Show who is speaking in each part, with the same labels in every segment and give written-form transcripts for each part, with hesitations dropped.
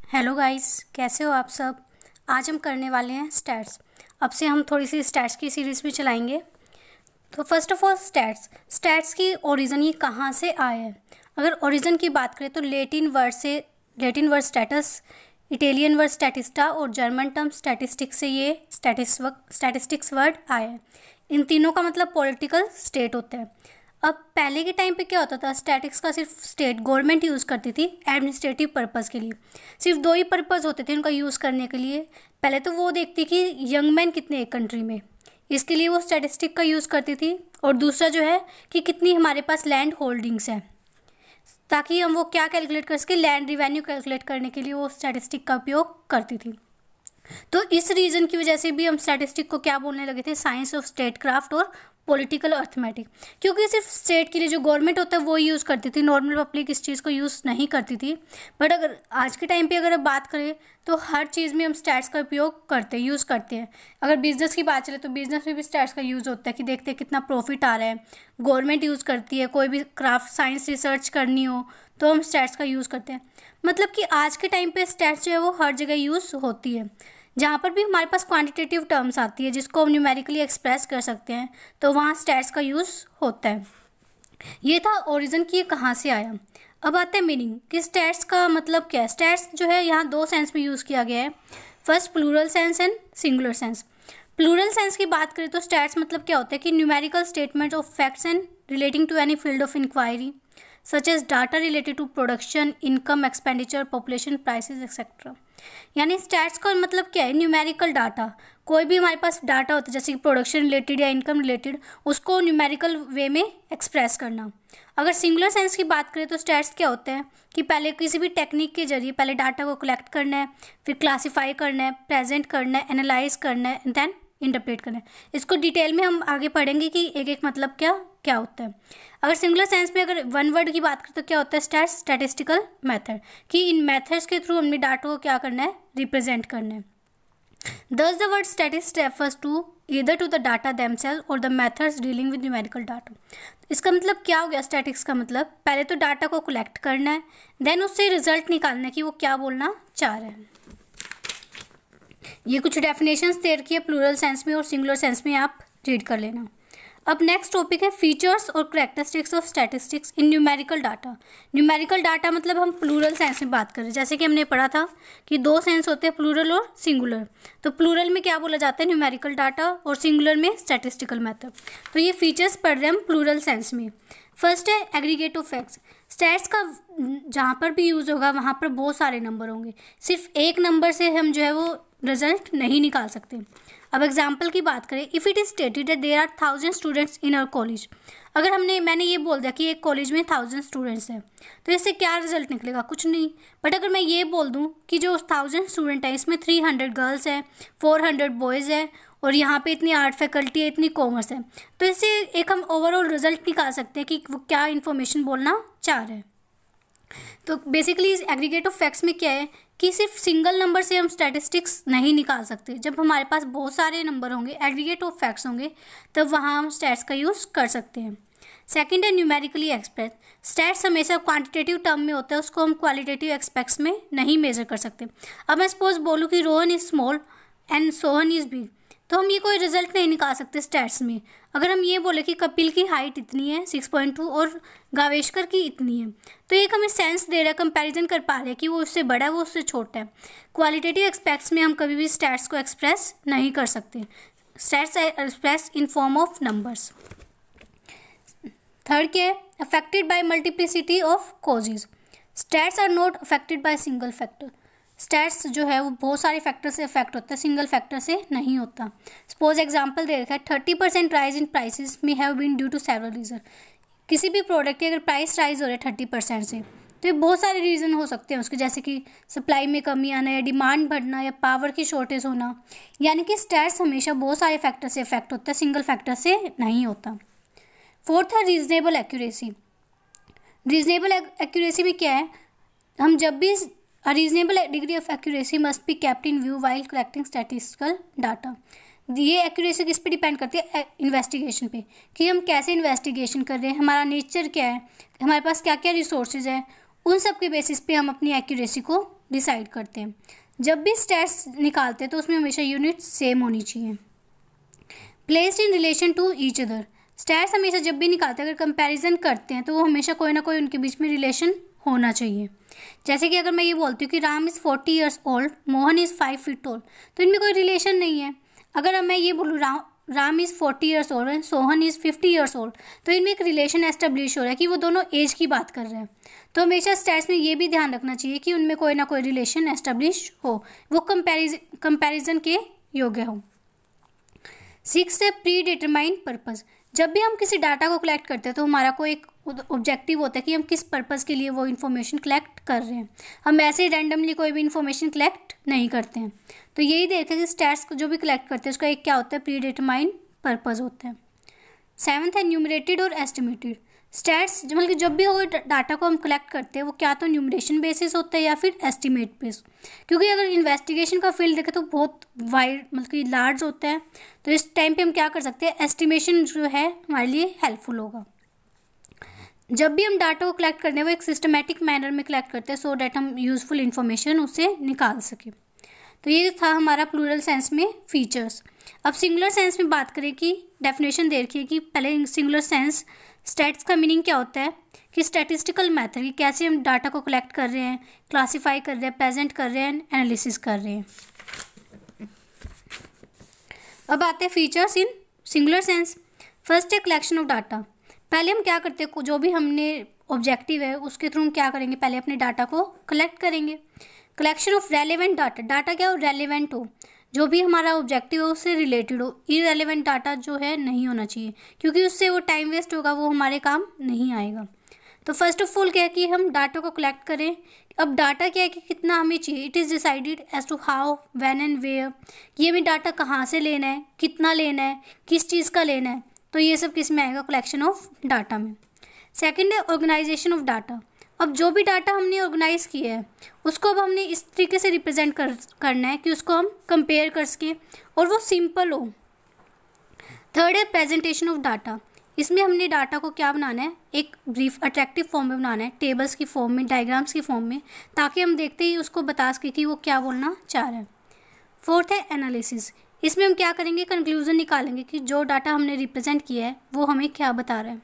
Speaker 1: Hello guys, कैसे हो आप सब। आज हम करने वाले हैं स्टैट्स। अब से हम थोड़ी सी स्टैट्स की सीरीज़ भी चलाएंगे। तो फर्स्ट ऑफ ऑल स्टैट्स की ओरिजिन ये कहाँ से आया है। अगर ओरिजिन की बात करें तो Latin word status, Italian word statista और जर्मन टर्म स्टैटिस्टिक्स से ये स्टैटिस्टिक्स वर्ड आया है। इन तीनों का मतलब पॉलिटिकल स्टेट होता है। अब पहले के टाइम पे क्या होता था, स्टैटिक्स का सिर्फ स्टेट गवर्नमेंट यूज़ करती थी एडमिनिस्ट्रेटिव पर्पज़ के लिए। सिर्फ दो ही पर्पज़ होते थे उनका यूज़ करने के लिए। पहले तो वो देखती कि यंग मैन कितने एक कंट्री में, इसके लिए वो स्टैटिस्टिक का यूज़ करती थी। और दूसरा जो है कि कितनी हमारे पास लैंड होल्डिंग्स है, ताकि हम वो क्या कैलकुलेट कर सके, लैंड रिवेन्यू कैलकुलेट करने के लिए वो स्टैटिस्टिक का उपयोग करती थी। तो इस रीज़न की वजह से भी हम स्टैटिस्टिक को क्या बोलने लगे थे, साइंस ऑफ स्टेट क्राफ्ट और पॉलिटिकल अर्थमेटिक। क्योंकि सिर्फ स्टेट के लिए जो गवर्नमेंट होता है वो यूज़ करती थी, नॉर्मल पब्लिक इस चीज़ को यूज़ नहीं करती थी। बट अगर आज के टाइम पे अगर बात करें तो हर चीज़ में हम स्टैट्स का उपयोग करते हैं, यूज़ करते हैं। अगर बिजनेस की बात चले तो बिजनेस में भी स्टैट्स का यूज़ होता है कि देखते हैं कितना प्रॉफिट आ रहा है, गवर्नमेंट यूज़ करती है। कोई भी क्राफ्ट साइंस रिसर्च करनी हो तो हम स्टैट्स का यूज़ करते हैं। मतलब कि आज के टाइम पे स्टैट्स जो है वो हर जगह यूज़ होती है। जहाँ पर भी हमारे पास क्वांटिटेटिव टर्म्स आती है जिसको हम न्यूमेरिकली एक्सप्रेस कर सकते हैं, तो वहाँ स्टैट्स का यूज़ होता है। ये था ओरिजिन की ये कहाँ से आया। अब आता है मीनिंग कि स्टैट्स का मतलब क्या है। स्टैट्स जो है यहाँ दो सेंस में यूज़ किया गया है। First plural sense and singular sense. Plural sense की बात करें तो स्टैट्स मतलब क्या होता है कि numerical statement of facts and relating to any field of inquiry such as data related to production, income, expenditure, population, prices etcetera. यानी स्टैट्स का मतलब क्या है, न्यूमेरिकल डाटा। कोई भी हमारे पास डाटा होता है जैसे कि प्रोडक्शन रिलेटेड या इनकम रिलेटेड, उसको न्यूमेरिकल वे में एक्सप्रेस करना। अगर सिंगुलर सेंस की बात करें तो स्टैट्स क्या होते हैं कि पहले किसी भी टेक्निक के जरिए पहले डाटा को कलेक्ट करना है, फिर क्लासीफाई करना है, प्रेजेंट करना है, एनालाइज करना है, एंड देन इंटरप्रेट करना है। इसको डिटेल में हम आगे पढ़ेंगे कि एक एक मतलब क्या क्या होता है। अगर सिंगुलर सेंस में अगर वन वर्ड की बात करें तो क्या होता है, स्टैटिस्टिकल मेथड, कि इन मेथड्स के थ्रू हमने डाटा को क्या करना है, रिप्रेजेंट करना है। Thus the word statist refers to either to the data themselves or the methods dealing with numerical data। इसका मतलब क्या हो गया, स्टैटिक्स का मतलब पहले तो डाटा को कलेक्ट करना है, देन उससे रिजल्ट निकालना है कि वो क्या बोलना चाह रहे हैं। ये कुछ डेफिनेशंस दे रखी है प्लूरल सेंस में और सिंगुलर सेंस में, आप रीड कर लेना। अब नेक्स्ट टॉपिक है फीचर्स और characteristics of statistics in numerical data. Numerical data मतलब हम प्लूरल सेंस में बात करें, जैसे कि हमने पढ़ा था कि दो सेंस होते हैं, प्लूरल और सिंगुलर। तो प्लूरल में क्या बोला जाता है, न्यूमेरिकल डाटा, और सिंगुलर में स्टैटिस्टिकल मेथड। तो ये फीचर्स पढ़ रहे हैं हम प्लूरल सेंस में। फर्स्ट है एग्रीगेट ऑफ फैक्ट्स। स्टैट्स का जहाँ पर भी यूज़ होगा वहाँ पर बहुत सारे नंबर होंगे, सिर्फ एक नंबर से हम जो है वो रिजल्ट नहीं निकाल सकते। अब एग्जाम्पल की बात करें, if it is stated that there are 1000 students in our college. अगर मैंने ये बोल दिया कि एक कॉलेज में 1000 स्टूडेंट्स हैं, तो इससे क्या रिजल्ट निकलेगा, कुछ नहीं। बट अगर मैं ये बोल दूँ कि जो 1000 स्टूडेंट हैं इसमें 300 गर्ल्स हैं, 400 बॉयज़ हैं, और यहाँ पे इतनी आर्ट फैकल्टी है, इतनी कॉमर्स है, तो इससे एक हम ओवरऑल रिजल्ट निकाल सकते हैं कि वो क्या इन्फॉर्मेशन बोलना चाह रहे हैं। तो बेसिकली इस एग्रीगेट ऑफ फैक्ट्स में क्या है कि सिर्फ सिंगल नंबर से हम स्टैटिस्टिक्स नहीं निकाल सकते। जब हमारे पास बहुत सारे नंबर होंगे, एग्रीगेट ऑफ फैक्ट्स होंगे, तब वहाँ हम स्टैट्स का यूज़ कर सकते हैं। सेकंड है न्यूमेरिकली एक्सप्रेस। स्टैट्स हमेशा क्वांटिटेटिव टर्म में होता है, उसको हम क्वालिटेटिव एस्पेक्ट्स में नहीं मेजर कर सकते। अब मैं सपोज बोलूँ कि Rohan is small and Sohan is big, तो हम ये कोई रिजल्ट नहीं निकाल सकते स्टैट्स में। अगर हम ये बोले कि कपिल की हाइट इतनी है 6.2 और गावेशकर की इतनी है, तो एक हमें सेंस दे रहा है, कंपैरिजन कर पा रहे हैं कि वो उससे बड़ा है, वो उससे छोटा है। क्वालिटेटिव एस्पेक्ट्स में हम कभी भी स्टैट्स को एक्सप्रेस नहीं कर सकते। Stats express in form of numbers. Third क्या है, affected by multiplicity of causes. Stats are not affected by single factor. Stats जो है वो बहुत सारे फैक्टर से अफेक्ट होता है, सिंगल फैक्टर से नहीं होता। सपोज एग्जांपल दे रखा है, 30% rise in prices may have been due to several reason. किसी भी प्रोडक्ट की अगर प्राइस राइज हो रहा है 30% से, तो ये बहुत सारे रीज़न हो सकते हैं उसके, जैसे कि सप्लाई में कमी आना या डिमांड बढ़ना या पावर की शॉर्टेज होना। यानी कि स्टैट्स हमेशा बहुत सारे फैक्टर से अफेक्ट होता है, सिंगल फैक्टर से नहीं होता। फोर्थ है रीजनेबल एक्यूरेसी। रीजनेबल एक्यूरेसी में क्या है, हम जब भी A reasonable degree of accuracy must be kept in view while collecting statistical data। ये एक्यूरेसी किस पे डिपेंड करती है, इन्वेस्टिगेशन पे, कि हम कैसे इन्वेस्टिगेशन कर रहे हैं, हमारा नेचर क्या है, हमारे पास क्या क्या रिसोर्सेज है, उन सब के बेसिस पे हम अपनी एक्यूरेसी को डिसाइड करते हैं। जब भी स्टैट्स निकालते हैं तो उसमें हमेशा यूनिट सेम होनी चाहिए। Placed in relation to each other, stats हमेशा जब भी निकालते हैं अगर कंपैरिजन करते हैं तो वो हमेशा कोई ना कोई उनके बीच में रिलेशन होना चाहिए। जैसे कि अगर मैं ये बोलती हूँ कि Ram is 40 years old, Mohan is 5 feet tall, तो इनमें कोई रिलेशन नहीं है। अगर मैं ये बोलूँ Ram is 40 years old and Sohan is 50 years old, तो इनमें एक रिलेशन एस्टेब्लिश हो रहा है कि वो दोनों एज की बात कर रहे हैं। तो हमेशा स्टैट्स में ये भी ध्यान रखना चाहिए कि उनमें कोई ना कोई रिलेशन एस्टेब्लिश हो, वो कंपैरिजन के योग्य हो। 6 है प्री डिटरमाइंड पर्पज़, जब भी हम किसी डाटा को कलेक्ट करते हैं तो हमारा कोई एक ऑब्जेक्टिव होता है कि हम किस पर्पज़ के लिए वो इन्फॉर्मेशन कलेक्ट कर रहे हैं। हम ऐसे ही रैंडमली कोई भी इन्फॉर्मेशन कलेक्ट नहीं करते हैं। तो यही देखें कि स्टैट्स जो भी कलेक्ट करते हैं उसका एक क्या होता है, प्री डिटरमाइंड पर्पज़ होता है। 7 है न्यूमरेटेड और एस्टिमेटेड, स्टैट्स मतलब कि जब भी वो डाटा को हम कलेक्ट करते हैं वो क्या तो न्यूमरेशन बेसिस होता है या फिर एस्टिमेट बेस, क्योंकि अगर इन्वेस्टिगेशन का फील्ड देखें तो बहुत वाइड मतलब कि लार्ज होता है। तो इस टाइम पे हम क्या कर सकते हैं, एस्टिमेशन जो है हमारे लिए हेल्पफुल होगा। जब भी हम डाटा को कलेक्ट करने वो एक सिस्टमेटिक मैनर में कलेक्ट करते हैं सो डैट हम यूज़फुल इन्फॉर्मेशन उससे निकाल सकें। तो ये था हमारा प्लूरल सेंस में फीचर्स। अब सिंगुलर सेंस में बात करें कि डेफिनेशन दे रखी है कि पहले सिंगुलर सेंस स्टैट्स का मीनिंग क्या होता है कि स्टैटिस्टिकल मेथड कि कैसे हम डाटा को कलेक्ट कर रहे हैं, क्लासीफाई कर रहे हैं, प्रेजेंट कर रहे हैं, एनालिसिस कर रहे हैं। अब आते हैं features in singular sense. First है कलेक्शन ऑफ डाटा, पहले हम क्या करते हैं जो भी हमने ऑब्जेक्टिव है उसके थ्रू हम क्या करेंगे, पहले अपने डाटा को कलेक्ट करेंगे। Collection of relevant data, data क्या हो, रेलेवेंट हो, जो भी हमारा ऑब्जेक्टिव है उससे रिलेटेड हो। इरेलेवेंट डाटा जो है नहीं होना चाहिए क्योंकि उससे वो टाइम वेस्ट होगा, वो हमारे काम नहीं आएगा। तो फर्स्ट ऑफ ऑल क्या है कि हम डाटा को कलेक्ट करें। अब डाटा क्या है कि कितना हमें चाहिए, it is decided as to how, when and where, ये हमें डाटा कहाँ से लेना है, कितना लेना है, किस चीज़ का लेना है, तो ये सब किस में आएगा, कलेक्शन ऑफ डाटा में। सेकेंड है ऑर्गेनाइजेशन ऑफ डाटा, अब जो भी डाटा हमने ऑर्गेनाइज किया है उसको अब हमने इस तरीके से रिप्रेजेंट करना है कि उसको हम कंपेयर कर सकें और वो सिंपल हो। थर्ड है प्रेजेंटेशन ऑफ डाटा, इसमें हमने डाटा को क्या बनाना है, एक ब्रीफ अट्रैक्टिव फॉर्म में बनाना है, टेबल्स की फॉर्म में, डायग्राम्स की फॉर्म में, ताकि हम देखते ही उसको बता सकें कि वो क्या बोलना चाह रहा है। फोर्थ है एनालिसिस, इसमें हम क्या करेंगे, कंक्लूजन निकालेंगे कि जो डाटा हमने रिप्रेजेंट किया है वो हमें क्या बता रहा है।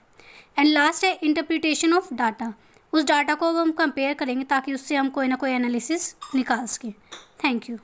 Speaker 1: एंड लास्ट है इंटरप्रिटेशन ऑफ डाटा, उस डाटा को अब हम कंपेयर करेंगे ताकि उससे हम कोई ना कोई एनालिसिस निकाल सकें। Thank you.